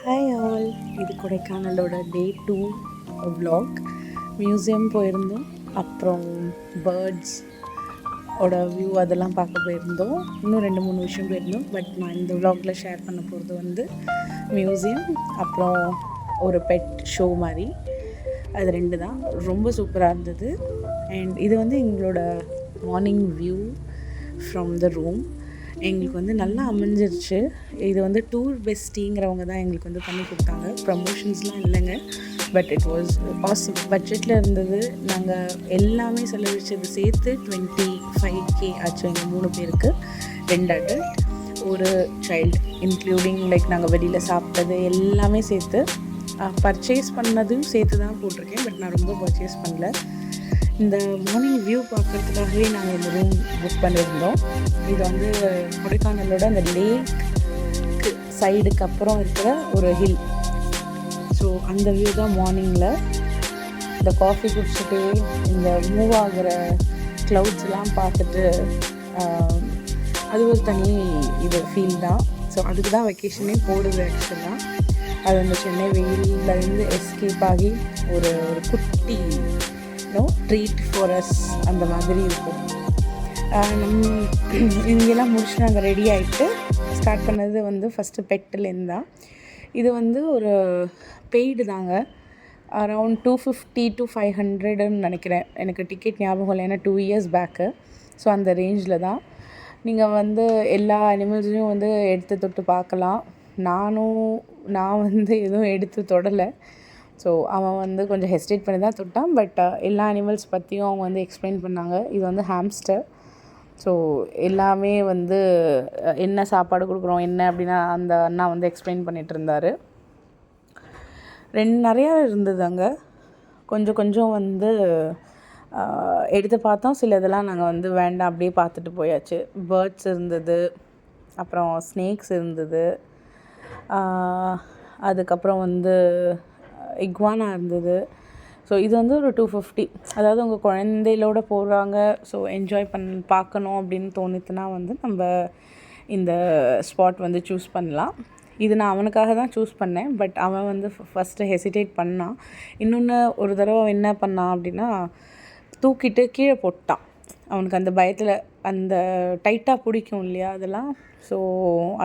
Hi all, இது கொடைக்கானலோட டே 2 vlog. Museum போயிருந்தோம். அப்புறம் பேர்ட்ஸ் ஓட வியூ அதெல்லாம் பார்க்க போயிருந்தோம். இன்னும் 2-3 விஷயம் போயிருந்தோம். பட் நான் இந்த vlogல ஷேர் பண்ண போகிறது வந்து மியூசியம், அப்புறம் ஒரு பெட் ஷோ மாதிரி. அது 2 தான். ரொம்ப சூப்பராக இருந்தது. அண்ட் இது வந்து எங்களோட morning view from the room. எங்களுக்கு வந்து நல்லா அமைஞ்சிருச்சு. இது வந்து டூர் பெஸ்டிங்கிறவங்க தான் எங்களுக்கு வந்து பண்ணி கொடுத்தாங்க. ப்ரமோஷன்ஸ்லாம் இல்லைங்க, பட் இட் வாஸ் ஆசம். பட்ஜெட்டில் இருந்தது. நாங்கள் எல்லாமே செலவழிச்சது சேர்த்து 25K ஆச்சு எங்கள் 3 பேருக்கு. 2 அடல்ட், ஒரு சைல்டு, இன்க்ளூடிங் லைக் நாங்கள் வெளியில் சாப்பிட்டது எல்லாமே சேர்த்து. பர்ச்சேஸ் பண்ணதும் சேர்த்து தான் போட்டிருக்கேன், பட் நான் ரொம்ப பர்ச்சேஸ் பண்ணல. இந்த மார்னிங் வியூ பார்க்குறதுக்காகவே நாங்கள் இந்த ரூம் புக் பண்ணியிருந்தோம். இது வந்து கொடைக்கானலோட அந்த லேக்கு சைடுக்கு அப்புறம் இருக்கிற ஒரு ஹில். ஸோ அந்த வியூ தான் மார்னிங்கில். இந்த காஃபி குடிச்சிட்டு இந்த மூவ் ஆகிற க்ளவுட்ஸ்லாம் பார்த்துட்டு அது ஒரு தனி இது ஃபீல் தான். ஸோ அதுக்கு தான் வெக்கேஷனே போடுது ஆக்சுவலாக. அது அந்த சென்னை வெயிலேருந்து எஸ்கேப் ஆகி ஒரு குட்டி ட்ரீட் ஃபார் அஸ் அந்த மாதிரி இருக்கும். இங்கெல்லாம் முடிச்சு நாங்கள் ரெடி ஆகிட்டு ஸ்டார்ட் பண்ணது வந்து ஃபஸ்ட்டு பெட்டிலேருந்து தான். இது வந்து ஒரு பெய்டு தாங்க. அரவுண்ட் 250 to 500ன்னு நினைக்கிறேன். எனக்கு டிக்கெட் ஞாபகம் இல்லை, ஏன்னா 2 years பேக்கு. ஸோ அந்த ரேஞ்சில் தான். நீங்கள் வந்து எல்லா அனிமல்ஸையும் வந்து எடுத்து தொட்டு பார்க்கலாம். நான் வந்து எதுவும் எடுத்து தொடலை. ஸோ அவன் வந்து கொஞ்சம் ஹெசிடேட் பண்ணி தான் தொட்டான். பட் எல்லா அனிமல்ஸ் பற்றியும் அவங்க வந்து எக்ஸ்பிளைன் பண்ணாங்க. இது வந்து ஹாம்ஸ்டர். ஸோ எல்லாமே வந்து என்ன சாப்பாடு கொடுக்குறோம் என்ன அப்படின்னா அந்த அண்ணா வந்து எக்ஸ்பிளைன் பண்ணிகிட்டு இருந்தார். நிறையா இருந்தது அங்கே. கொஞ்சம் வந்து எடுத்து பார்த்தோம். சில இதெல்லாம் நாங்கள் வந்து வேண்டாம் அப்படியே பார்த்துட்டு போயாச்சு. பேர்ட்ஸ் இருந்தது, அப்புறம் ஸ்னேக்ஸ் இருந்தது, அதுக்கப்புறம் வந்து இக்வானா இருந்தது. ஸோ இது வந்து ஒரு 250. அதாவது உங்கள் குழந்தைகளோட போகிறாங்க, ஸோ என்ஜாய் பார்க்கணும் அப்படின்னு தோணுதுன்னா வந்து நம்ம இந்த ஸ்பாட் வந்து சூஸ் பண்ணலாம். இது நான் அவனுக்காக தான் சூஸ் பண்ணேன். பட் அவன் வந்து ஃபஸ்ட்டு ஹெசிடேட் பண்ணான். இன்னொன்று ஒரு தடவை என்ன பண்ணான் அப்படின்னா, தூக்கிட்டு கீழே போட்டான். அவனுக்கு அந்த பயத்தில் அந்த டைட்டாக பிடிக்கும் இல்லையா அதெல்லாம். ஸோ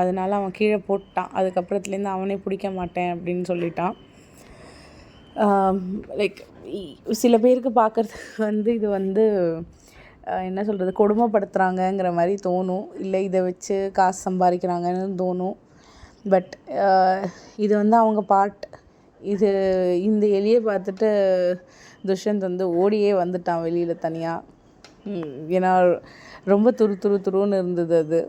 அதனால் அவன் கீழே போட்டான். அதுக்கப்புறத்துலேருந்து அவனே பிடிக்க மாட்டேன் அப்படின்னு சொல்லிட்டான். லைக் சில பேருக்கு பார்க்குறதுக்கு வந்து இது வந்து என்ன சொல்கிறது, கொடுமைப்படுத்துகிறாங்கங்கிற மாதிரி தோணும். இல்லை இதை வச்சு காசு சம்பாதிக்கிறாங்கன்னு தோணும். பட் இது வந்து அவங்க இது இந்த எலியை பார்த்துட்டு துஷ்யந்த் வந்து ஓடியே வந்துட்டான் வெளியில் தனியாக. ஏன்னா ரொம்ப துருன்னு இருந்தது அது.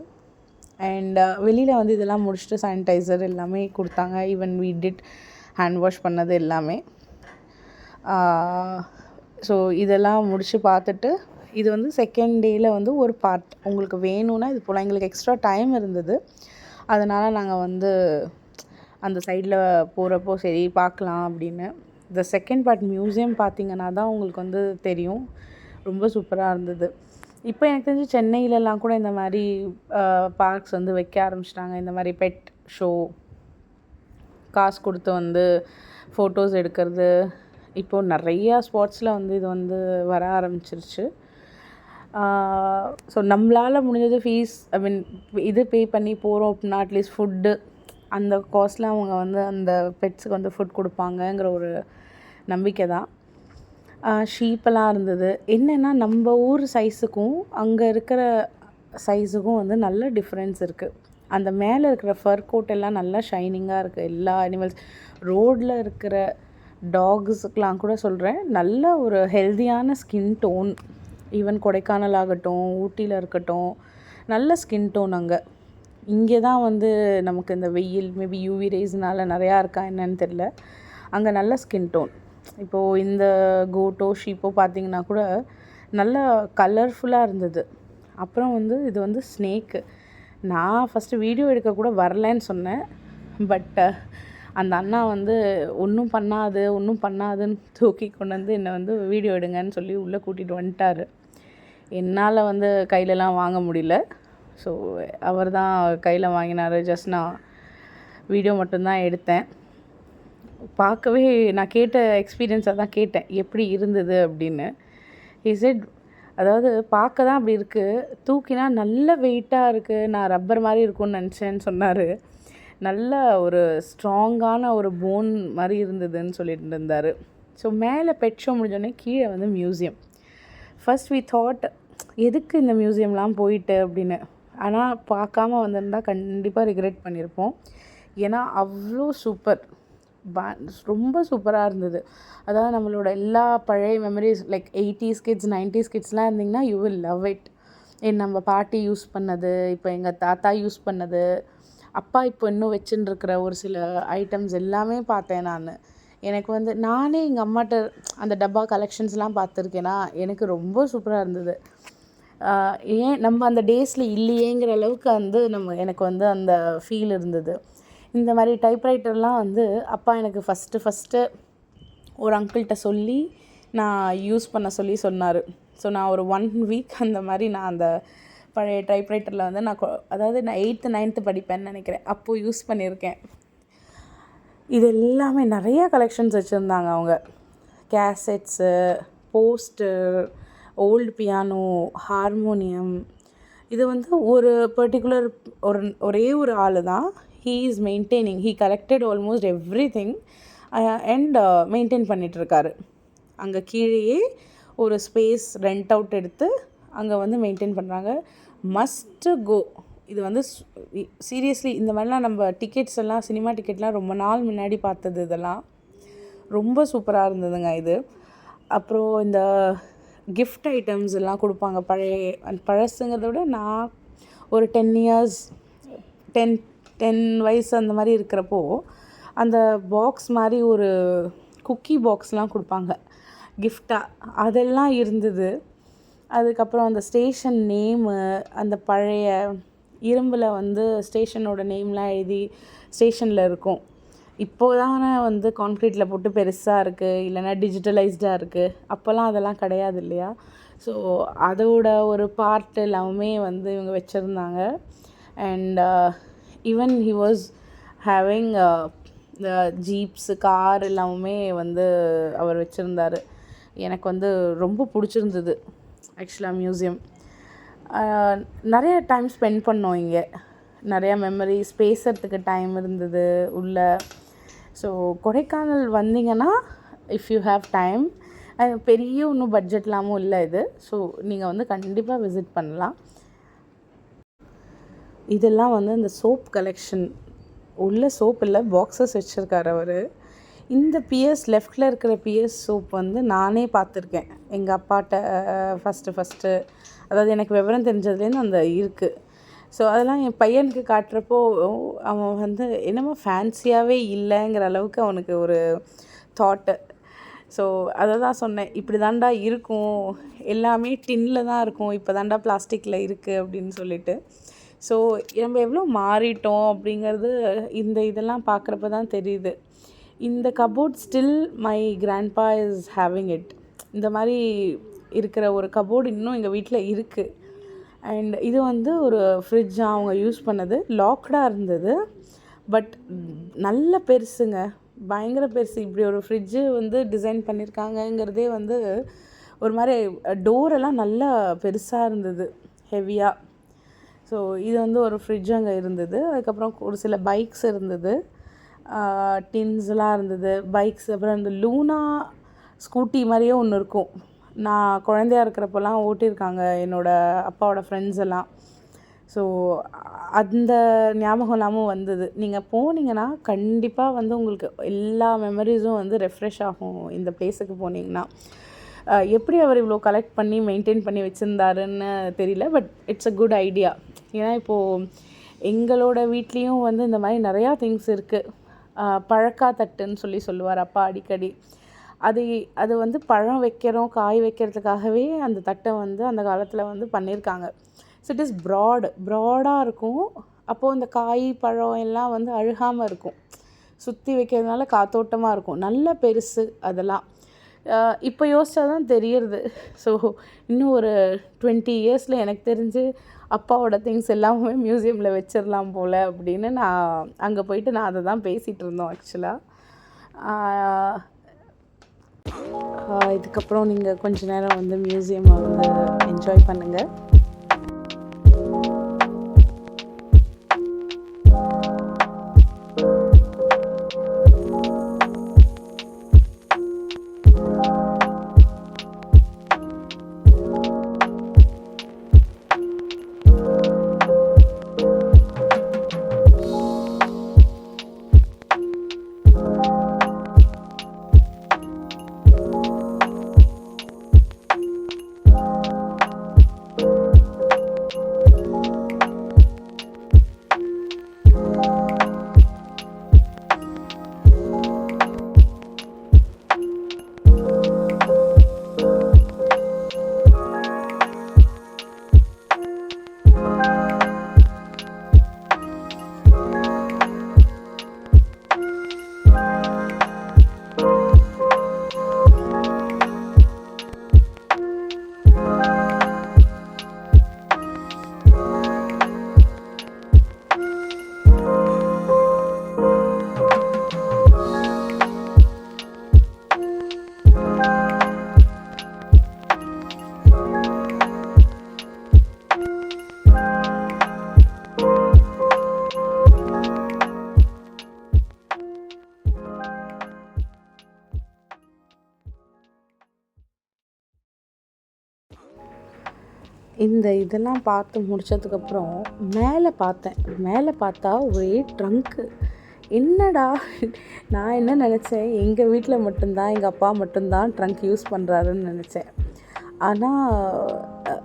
அண்ட் வெளியில் வந்து இதெல்லாம் முடிச்சுட்டு சானிடைசர் எல்லாமே கொடுத்தாங்க. Even we did hand wash பண்ணது எல்லாமே. ஸோ இதெல்லாம் முடித்து பார்த்துட்டு இது வந்து செகண்ட் டேயில் வந்து ஒரு பார்ட் உங்களுக்கு வேணும்னா இது போல். எங்களுக்கு எக்ஸ்ட்ரா டைம் இருந்தது, அதனால் நாங்கள் வந்து அந்த சைடில் போகிறப்போ சரி பார்க்கலாம் அப்படின்னு. இந்த செகண்ட் பார்ட் மியூசியம் பார்த்திங்கன்னா தான் உங்களுக்கு வந்து தெரியும். ரொம்ப சூப்பராக இருந்தது. இப்போ எனக்கு தெரிஞ்சு சென்னையிலலாம் கூட இந்த மாதிரி பார்க்ஸ் வந்து வைக்க ஆரம்பிச்சிட்டாங்க. இந்த மாதிரி பெட் ஷோ, காசு கொடுத்து வந்து ஃபோட்டோஸ் எடுக்கிறது. இப்போது நிறையா ஸ்பாட்ஸில் வந்து இது வந்து வர ஆரம்பிச்சிருச்சு. ஸோ நம்மளால் முடிஞ்சது ஃபீஸ் இது பே பண்ணி போகிறோம் அப்படின்னா அட்லீஸ்ட் ஃபுட்டு அந்த காஸ்ட்டில் அவங்க வந்து அந்த பெட்ஸுக்கு வந்து ஃபுட் கொடுப்பாங்கங்கிற ஒரு நம்பிக்கை தான். ஷீப்பெல்லாம் இருந்தது. என்னென்னா நம்ம ஊர் சைஸுக்கும் அங்கே இருக்கிற சைஸுக்கும் வந்து நல்ல டிஃப்ரென்ஸ் இருக்குது. அந்த மேலே இருக்கிற ஃபர் கோட் எல்லாம் நல்லா ஷைனிங்காக இருக்குது. எல்லா அனிமல்ஸ் ரோடில் இருக்கிற டாக்ஸுக்கெலாம் கூட சொல்கிறேன், நல்ல ஒரு ஹெல்தியான ஸ்கின் டோன். ஈவன் கொடைக்கானல் ஆகட்டும், ஊட்டியில் இருக்கட்டும், நல்ல ஸ்கின் டோன் அங்கே. இங்கே தான் வந்து நமக்கு இந்த வெயில் மேபி யூவி ரேஸ்னால் நிறையா இருக்கா என்னன்னு தெரில. அங்கே நல்ல ஸ்கின் டோன். இப்போது இந்த கோட்டோ ஷீப்போ பார்த்திங்கன்னா கூட நல்ல கலர்ஃபுல்லாக இருந்தது. அப்புறம் வந்து இது வந்து ஸ்னேக்கு. நான் ஃபஸ்ட்டு வீடியோ எடுக்க கூட வரலன்னு சொன்னேன். பட் அந்த அண்ணா வந்து ஒன்றும் பண்ணாதுன்னு தூக்கி கொண்டு வந்து என்னை வந்து வீடியோ எடுங்கன்னு சொல்லி உள்ளே கூட்டிகிட்டு வந்துட்டார். என்னால் வந்து கையிலலாம் வாங்க முடியல. ஸோ அவர் தான் கையில் வாங்கினார். ஜஸ்ட் நான் வீடியோ மட்டும்தான் எடுத்தேன். பார்க்கவே நான் கேட்ட எக்ஸ்பீரியன்ஸாக தான் கேட்டேன், எப்படி இருந்தது அப்படின்னு. ஹி செட், அதாவது பார்க்க தான் அப்படி இருக்குது, தூக்கினா நல்ல வெயிட்டாக இருக்குது, நான் ரப்பர் மாதிரி இருக்கும்னு நினச்சேன்னு சொன்னார். நல்ல ஒரு ஸ்ட்ராங்கான ஒரு போன் மாதிரி இருந்ததுன்னு சொல்லிட்டு இருந்தார். ஸோ மேலே பெட் ஷோ முடிஞ்சோடனே கீழே வந்து மியூசியம். ஃபர்ஸ்ட் வி தாட் எதுக்கு இந்த மியூசியம்லாம் போயிட்டு அப்படின்னு. ஆனால் பார்க்காம வந்திருந்தால் கண்டிப்பாக ரிக்ரெட் பண்ணியிருப்போம். ஏன்னா அவ்வளோ சூப்பர், ரொம்ப சூப்பராக இருந்தது. அதாவது நம்மளோட எல்லா பழைய memories like 80s kids 90s கிட்ஸ்லாம் இருந்திங்கன்னா யூ வில் லவ் இட். நம்ம பாட்டி யூஸ் பண்ணது, இப்போ எங்கள் தாத்தா யூஸ் பண்ணது, அப்பா இப்போ இன்னும் வச்சுன்னு இருக்கிற ஒரு சில ஐட்டம்ஸ் எல்லாமே பார்த்தேன் நான். எனக்கு வந்து நானே எங்கள் அம்மாட்ட அந்த டப்பா கலெக்ஷன்ஸ்லாம் பார்த்துருக்கேன்னா எனக்கு ரொம்ப சூப்பராக இருந்தது. ஏன் நம்ம அந்த டேஸில் இல்லையேங்கிற அளவுக்கு வந்து எனக்கு வந்து அந்த ஃபீல் இருந்தது. இந்த மாதிரி டைப்ரைட்டர்லாம் வந்து அப்பா எனக்கு ஃபஸ்ட்டு ஒரு அங்கிள்கிட்ட சொல்லி நான் யூஸ் பண்ண சொன்னார். ஸோ நான் ஒரு 1 வீக் அந்த மாதிரி நான் அந்த பழைய டைப்ரைட்டரில் வந்து அதாவது நான் 8th 9th படிப்பேன்னு நினைக்கிறேன், அப்போது யூஸ் பண்ணியிருக்கேன். இது எல்லாமே நிறைய கலெக்ஷன்ஸ் வச்சுருந்தாங்க அவங்க. Cassettes, poster, old piano, harmonium. இது வந்து ஒரு பர்டிகுலர் ஒரே ஒரு ஆள் தான், he is maintaining, he collected almost everything and maintain பண்ணிகிட்ருக்காரு. அங்கே கீழேயே ஒரு ஸ்பேஸ் ரெண்ட் அவுட் எடுத்து அங்கே வந்து மெயின்டைன் பண்ணுறாங்க. மஸ்ட்டு கோ. இது வந்து சீரியஸ்லி இந்த மாதிரிலாம் நம்ம டிக்கெட்ஸ் எல்லாம், சினிமா டிக்கெட்லாம் ரொம்ப நாள் முன்னாடி பார்த்தது, இதெல்லாம் ரொம்ப சூப்பராக இருந்ததுங்க இது. அப்புறம் இந்த கிஃப்ட் ஐட்டம்ஸ் எல்லாம் கொடுப்பாங்க, பழசுங்கிறத விட நான் ஒரு 10 years 10 வயசு அந்த மாதிரி இருக்கிறப்போ அந்த பாக்ஸ் மாதிரி ஒரு குக்கி பாக்ஸ்லாம் கொடுப்பாங்க கிஃப்டாக, அதெல்லாம் இருந்தது. அதுக்கப்புறம் அந்த ஸ்டேஷன் நேமு, அந்த பழைய இரும்பில் வந்து ஸ்டேஷனோட நேம்லாம் எழுதி ஸ்டேஷனில் இருக்கும். இப்போது தானே வந்து கான்க்ரீட்டில் போட்டு பெருசாக இருக்குது, இல்லைனா டிஜிட்டலைஸ்டாக இருக்குது. அப்போல்லாம் அதெல்லாம் கிடையாது இல்லையா? ஸோ அதோட ஒரு பார்ட் எல்லாமே வந்து இவங்க வச்சுருந்தாங்க. And even he was having இந்த ஜீப்ஸு, கார் எல்லாமே வந்து அவர் வச்சுருந்தார். எனக்கு வந்து ரொம்ப பிடிச்சிருந்தது ஆக்சுவலாக மியூசியம். நிறைய டைம் ஸ்பெண்ட் பண்ணோம் இங்கே, நிறையா மெமரிஸ், பேசுகிறதுக்கு டைம் இருந்தது உள்ள. ஸோ கொடைக்கானல் வந்தீங்கன்னா இஃப் யூ ஹேவ் டைம், பெரிய ஒன்றும் பட்ஜெட்லாமும் இல்லை இது. ஸோ நீங்கள் வந்து கண்டிப்பாக விசிட் பண்ணலாம். இதெல்லாம் வந்து இந்த சோப் கலெக்ஷன், உள்ள சோப் இல்லை, பாக்ஸஸ் வச்சுருக்காரு அவர். இந்த பிஎஸ் லெஃப்டில் இருக்கிற பிஎஸ் சோப் வந்து நானே பார்த்துருக்கேன் எங்கள் அப்பாட்ட ஃபஸ்ட்டு. அதாவது எனக்கு விவரம் தெரிஞ்சதுலேருந்து அந்த இருக்குது. ஸோ அதெல்லாம் என் பையனுக்கு காட்டுறப்போ அவன் வந்து என்னமோ ஃபேன்சியாகவே இல்லைங்கிற அளவுக்கு அவனுக்கு ஒரு தாட்டு. ஸோ அதை தான் சொன்னேன், இப்படி தாண்டா இருக்கும், எல்லாமே டின்னில் தான் இருக்கும், இப்போ தாண்டா பிளாஸ்டிக்கில் இருக்குது அப்படின்னு சொல்லிட்டு. ஸோ நம்ம எவ்வளோ மாறிட்டோம் அப்படிங்கிறது இதெல்லாம் பார்க்குறப்ப தான் தெரியுது. இந்த cupboard still my grandpa is having it. இந்த மாதிரி இருக்கிற ஒரு கபோர்டு இன்னும் எங்கள் வீட்டில் இருக்குது. அண்ட் இது வந்து ஒரு ஃப்ரிட்ஜாக அவங்க யூஸ் பண்ணது, லாக்டாக இருந்தது, பட் நல்ல பெருசுங்க, பயங்கர பெருசு. இப்படி ஒரு ஃப்ரிட்ஜு வந்து டிசைன் பண்ணியிருக்காங்கங்கிறதே வந்து ஒரு மாதிரி டோரெல்லாம் நல்லா பெருசாக இருந்தது, ஹெவியாக. ஸோ இது வந்து ஒரு ஃப்ரிட்ஜ் அங்கே இருந்தது. அதுக்கப்புறம் ஒரு சில பைக்ஸ் இருந்தது, டின்ஸ்லாம் இருந்தது, பைக்ஸ். அப்புறம் இந்த லூனா ஸ்கூட்டி மாதிரியே ஒன்று இருக்கும், நான் குழந்தையாக இருக்கிறப்பெல்லாம் ஓட்டியிருக்காங்க என்னோடய அப்பாவோட ஃப்ரெண்ட்ஸ் எல்லாம். ஸோ அந்த ஞாபகம் இல்லாமல் வந்தது. நீங்கள் போனீங்கன்னா கண்டிப்பாக வந்து உங்களுக்கு எல்லா மெமரிஸும் வந்து ரெஃப்ரெஷ் ஆகும் இந்த பிளேஸுக்கு போனீங்கன்னா. எப்படி அவர் இவ்வளோ கலெக்ட் பண்ணி மெயின்டைன் பண்ணி வச்சுருந்தாருன்னு தெரியல, but it's a good idea. ஏன்னா இப்போது எங்களோட வீட்லேயும் வந்து இந்த மாதிரி நிறையா திங்ஸ் இருக்குது. பழக்கா தட்டுன்னு சொல்லுவார் அப்பா அடிக்கடி. அது வந்து பழம் வைக்கிறோம், காய் வைக்கிறதுக்காகவே அந்த தட்டை வந்து அந்த காலத்தில் வந்து பண்ணியிருக்காங்க. ஸோ இட் இஸ் ப்ராடாக இருக்கும். அப்போது இந்த காய் பழம் எல்லாம் வந்து அழுகாமல் இருக்கும், சுற்றி வைக்கிறதுனால காத்தோட்டமாக இருக்கும், நல்ல பெருசு அதெல்லாம். இப்போ யோசிச்சா தான் தெரியுது. ஸோ இன்னும் ஒரு 20 இயர்ஸில் எனக்கு தெரிஞ்சு அப்பாவோட திங்ஸ் எல்லாமே மியூசியமில் வச்சிடலாம் போல் அப்படின்னு நான் அங்கே போயிட்டு நான் அதை தான் பேசிகிட்டு இருந்தோம் ஆக்சுவலாக. இதுக்கப்புறம் நீங்கள் கொஞ்ச நேரம் வந்து மியூசியமை வந்து என்ஜாய் பண்ணுங்கள். இந்த இதெல்லாம் பார்த்து முடித்ததுக்கப்புறம் மேலே பார்த்தா ஒரே ட்ரங்க்கு. என்னடா, நான் என்ன நினச்சேன், எங்கள் வீட்டில் மட்டும்தான் எங்கள் அப்பா மட்டும்தான் ட்ரங்க் யூஸ் பண்ணுறாருன்னு நினச்சேன். ஆனால்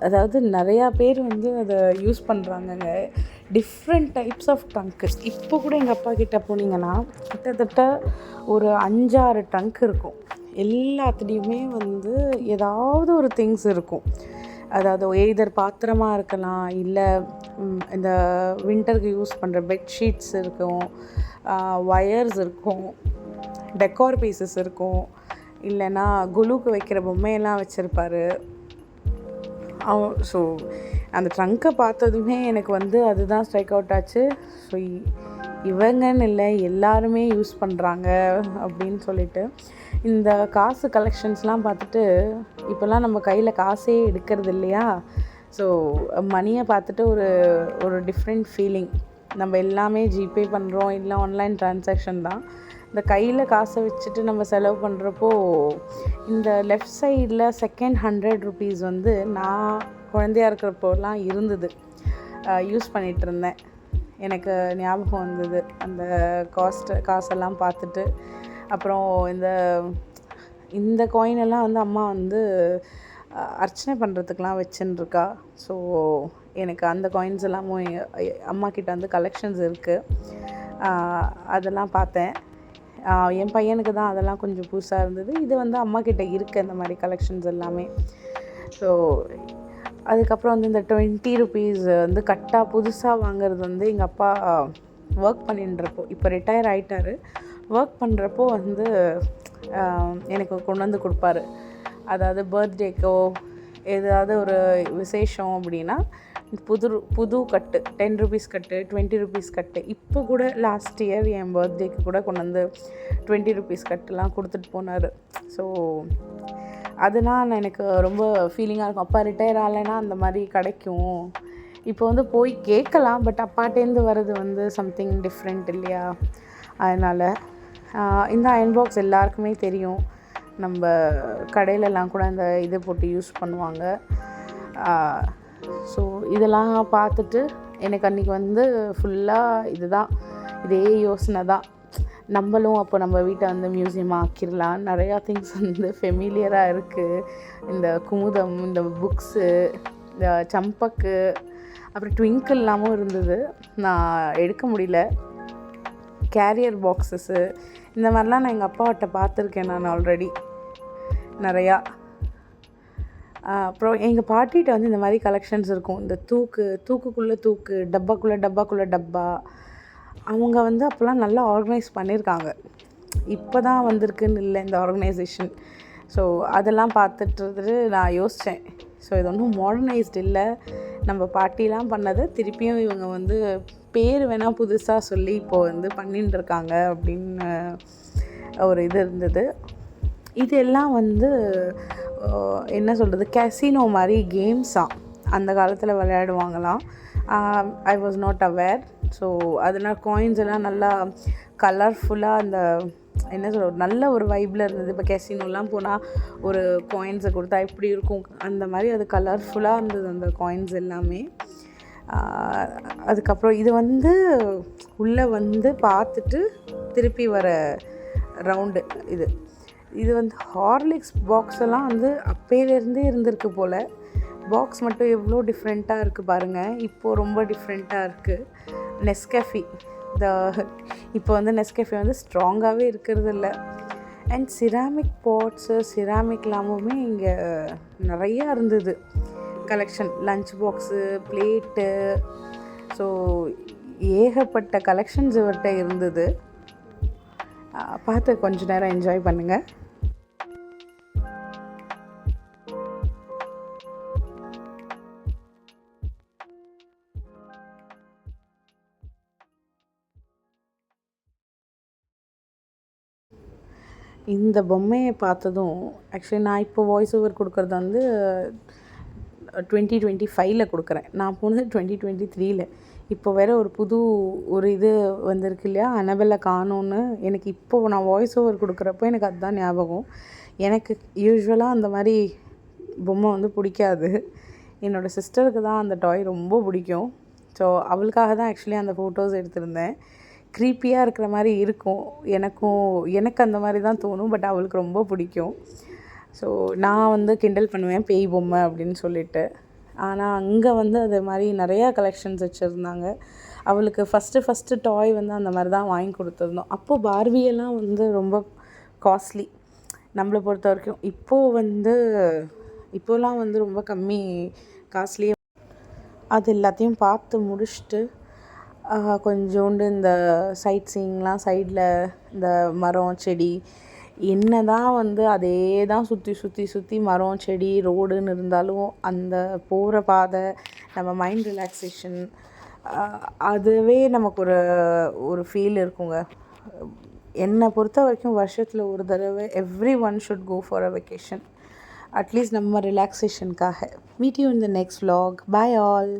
அதாவது நிறையா பேர் வந்து அதை யூஸ் பண்ணுறாங்கங்க. Different types of trunk. இப்போ கூட எங்கள் அப்பா கிட்டே போனீங்கன்னா கிட்டத்தட்ட ஒரு 5-6 ட்ரங்க் இருக்கும். எல்லாத்துலேயுமே வந்து ஏதாவது ஒரு திங்ஸ் இருக்கும். அதாவது எய்தர் பாத்திரமாக இருக்கலாம், இல்லை இந்த வின்டருக்கு யூஸ் பண்ணுற பெட்ஷீட்ஸ் இருக்கும், ஒயர்ஸ் இருக்கும், டெக்கார் பீசஸ் இருக்கும், இல்லைன்னா குலுக்கு வைக்கிற பொம்மையெல்லாம் வச்சுருப்பார். ஸோ அந்த ட்ரங்க்கை பார்த்ததுமே எனக்கு வந்து அதுதான் ஸ்ட்ரைக் அவுட் ஆச்சு. ஸோ இவங்கன்னு இல்லை, எல்லாருமே யூஸ் பண்ணுறாங்க அப்படின்னு சொல்லிட்டு இந்த காசு கலெக்ஷன்ஸ்லாம் பார்த்துட்டு இப்போல்லாம் நம்ம கையில் காசே எடுக்கிறது இல்லையா. ஸோ மணியை பார்த்துட்டு ஒரு டிஃப்ரெண்ட் ஃபீலிங். நம்ம எல்லாமே ஜிபே பண்ணுறோம், இல்லை ஆன்லைன் ட்ரான்சாக்ஷன் தான். இந்த கையில் காசை வச்சுட்டு நம்ம செலவு பண்ணுறப்போ இந்த லெஃப்ட் சைடில் செகண்ட் 100 ருபீஸ் வந்து நான் குழந்தையாக இருக்கிறப்போலாம் இருந்தது, யூஸ் பண்ணிகிட்டு இருந்தேன். எனக்கு ஞாபகம் வந்தது அந்த காசெல்லாம் பார்த்துட்டு. அப்புறம் இந்த காயினெல்லாம் வந்து அம்மா வந்து அர்ச்சனை பண்ணுறதுக்கெலாம் வச்சுருக்கா. ஸோ எனக்கு அந்த காயின்ஸ் எல்லாமும் அம்மா கிட்ட வந்து கலெக்ஷன்ஸ் இருக்குது, அதெல்லாம் பார்த்தேன். என் பையனுக்கு தான் அதெல்லாம் கொஞ்சம் புதுசாக இருந்தது. இது வந்து அம்மா கிட்ட இருக்குது இந்த மாதிரி கலெக்ஷன்ஸ் எல்லாமே. ஸோ அதுக்கப்புறம் வந்து இந்த 20 ருபீஸ் வந்து கட்டாக புதுசாக வாங்குறது வந்து எங்கள் அப்பா ஒர்க் பண்ணின்றப்போ, இப்போ ரிட்டையர் ஆகிட்டார், ஒர்க் பண்ணுறப்போ வந்து எனக்கு கொண்டு வந்து கொடுப்பாரு. அதாவது பர்த்டேக்கோ ஏதாவது ஒரு விசேஷம் அப்படின்னா புது கட்டு 10 ருபீஸ் கட்டு, 20 ருபீஸ் கட்டு. இப்போ கூட லாஸ்ட் இயர் என் பர்த்டேக்கு கூட கொண்டு வந்து 20 ருபீஸ் கட்டுலாம் கொடுத்துட்டு போனார். ஸோ அதெல்லாம் எனக்கு ரொம்ப ஃபீலிங்காக இருக்கும். அப்பா ரிட்டையர் ஆகலைன்னா அந்த மாதிரி கிடைக்கும். இப்போ வந்து போய் கேட்கலாம், பட் அப்பாட்டேருந்து வர்றது வந்து சம்திங் டிஃப்ரெண்ட் இல்லையா. அதனால் இந்த அயன் பாக்ஸ் எல்லாருக்குமே தெரியும். நம்ம கடையிலலாம் கூட இந்த இதை போட்டு யூஸ் பண்ணுவாங்க. ஸோ இதெல்லாம் பார்த்துட்டு எனக்கு அன்றைக்கி வந்து ஃபுல்லாக இதே யோசனை தான். நம்மளும் அப்போ நம்ம வீட்டை வந்து மியூசியமாக ஆக்கிடலாம். நிறையா திங்ஸ் வந்து ஃபெமிலியராக இருக்குது. இந்த குமுதம், இந்த புக்ஸு, இந்த சம்பக்கு, அப்புறம் ட்விங்கிள்லாமும் இருந்தது, நான் எடுக்க முடியல. கேரியர் பாக்ஸஸ்ஸு, இந்த மாதிரிலாம் நான் எங்கள் அப்பாட்ட பார்த்துருக்கேன் நான் ஆல்ரெடி நிறையா. அப்புறம் எங்கள் பாட்டிகிட்ட வந்து இந்த மாதிரி கலெக்ஷன்ஸ் இருக்கும். இந்த தூக்குக்குள்ளே தூக்கு, டப்பாக்குள்ளே டப்பா. அவங்க வந்து அப்போல்லாம் நல்லா ஆர்கனைஸ் பண்ணியிருக்காங்க. இப்போ தான் வந்திருக்குன்னு இல்லை இந்த ஆர்கனைசேஷன். ஸோ அதெல்லாம் பார்த்துட்டு நான் யோசித்தேன், ஸோ இது ஒன்றும் மாடர்னைஸ்டு இல்லை, நம்ம பாட்டிலாம் பண்ணதை திருப்பியும் இவங்க வந்து பேர் வேணால் புதுசாக சொல்லி இப்போது வந்து பண்ணிட்டுருக்காங்க அப்படின்னு ஒரு இது இருந்தது. இது எல்லாம் வந்து என்ன சொல்கிறது, கேசினோ மாதிரி கேம்ஸாக அந்த காலத்தில் விளையாடுவாங்களாம். I was not aware. So அதனால் காயின்ஸ் எல்லாம் நல்லா கலர்ஃபுல்லாக அந்த என்ன சொல்கிறது நல்ல ஒரு வைப்பில் இருந்தது. இப்போ கேசினோலாம் போனால் ஒரு காயின்ஸை கொடுத்தா எப்படி இருக்கும் அந்த மாதிரி அது கலர்ஃபுல்லாக இருந்தது அந்த காயின்ஸ் எல்லாமே. அதுக்கப்புறம் இது வந்து உள்ளே வந்து பார்த்துட்டு திருப்பி வர ரவுண்டு இது வந்து ஹார்லிக்ஸ் பாக்ஸ் எல்லாம் வந்து அப்போலேருந்தே இருந்திருக்கு போல். பாக்ஸ் மட்டும் எவ்வளோ டிஃப்ரெண்ட்டாக இருக்குது பாருங்கள். இப்போது ரொம்ப டிஃப்ரெண்ட்டாக இருக்குது. நெஸ்கஃபே இப்போ வந்து நெஸ்கஃபே வந்து ஸ்ட்ராங்காகவே இருக்கிறது இல்லை. அண்ட் சிராமிக் பாட்ஸு சிராமிக் எல்லாமுமே இங்கே நிறையா இருந்தது collection. Lunch box, plate, so ஏகப்பட்ட கலெக்ஷன்ஸ் இவர்கிட்ட இருந்தது. பார்த்து கொஞ்ச நேரம் என்ஜாய் பண்ணுங்கள். இந்த பொம்மையை பார்த்ததும் ஆக்சுவலி நான் இப்போ வாய்ஸ் ஓவர் கொடுக்குறது வந்து 2025 கொடுக்குறேன். நான் போனது 2023. இப்போ வேறு ஒரு புது இது வந்திருக்கு இல்லையா, அனபெல்லை காணோன்னு. எனக்கு இப்போது நான் வாய்ஸ் ஓவர் கொடுக்குறப்போ எனக்கு அதுதான் ஞாபகம். எனக்கு யூஸ்வலாக அந்த மாதிரி பொம்மை வந்து பிடிக்காது. என்னோடய சிஸ்டருக்கு தான் அந்த டாய் ரொம்ப பிடிக்கும். ஸோ அவளுக்காக தான் ஆக்சுவலி அந்த ஃபோட்டோஸ் எடுத்திருந்தேன். க்ரீப்பியாக இருக்கிற மாதிரி இருக்கும். எனக்கு அந்த மாதிரி தான் தோணும். பட் அவளுக்கு ரொம்ப பிடிக்கும். ஸோ நான் வந்து கிண்டல் பண்ணுவேன் பேய் பொம்மை அப்படின்னு சொல்லிட்டு. ஆனால் அங்கே வந்து அது மாதிரி நிறையா கலெக்ஷன்ஸ் வச்சுருந்தாங்க. அவளுக்கு ஃபஸ்ட்டு டாய் வந்து அந்த மாதிரி தான் வாங்கி கொடுத்துருந்தோம். அப்போது பார்பியெல்லாம் வந்து ரொம்ப காஸ்ட்லி நம்மளை பொறுத்த வரைக்கும். இப்போலாம் வந்து ரொம்ப கம்மி காஸ்ட்லியே. அது எல்லாத்தையும் பார்த்து முடிச்சுட்டு கொஞ்சோண்டு இந்த சைட் சீயிங்லாம் சைடில் இந்த மரம் செடி என்ன தான் வந்து அதே தான் சுற்றி மரம் செடி ரோடுன்னு இருந்தாலும் அந்த போகிற பாதை நம்ம மைண்ட் ரிலாக்ஸேஷன் அதுவே நமக்கு ஒரு ஃபீல் இருக்குங்க. என்னை பொறுத்த வரைக்கும் வருஷத்தில் ஒரு தடவை everyone should go for a vacation. At least நம்ம ரிலாக்ஸேஷனுக்காக. Meet you in the next vlog. Bye all.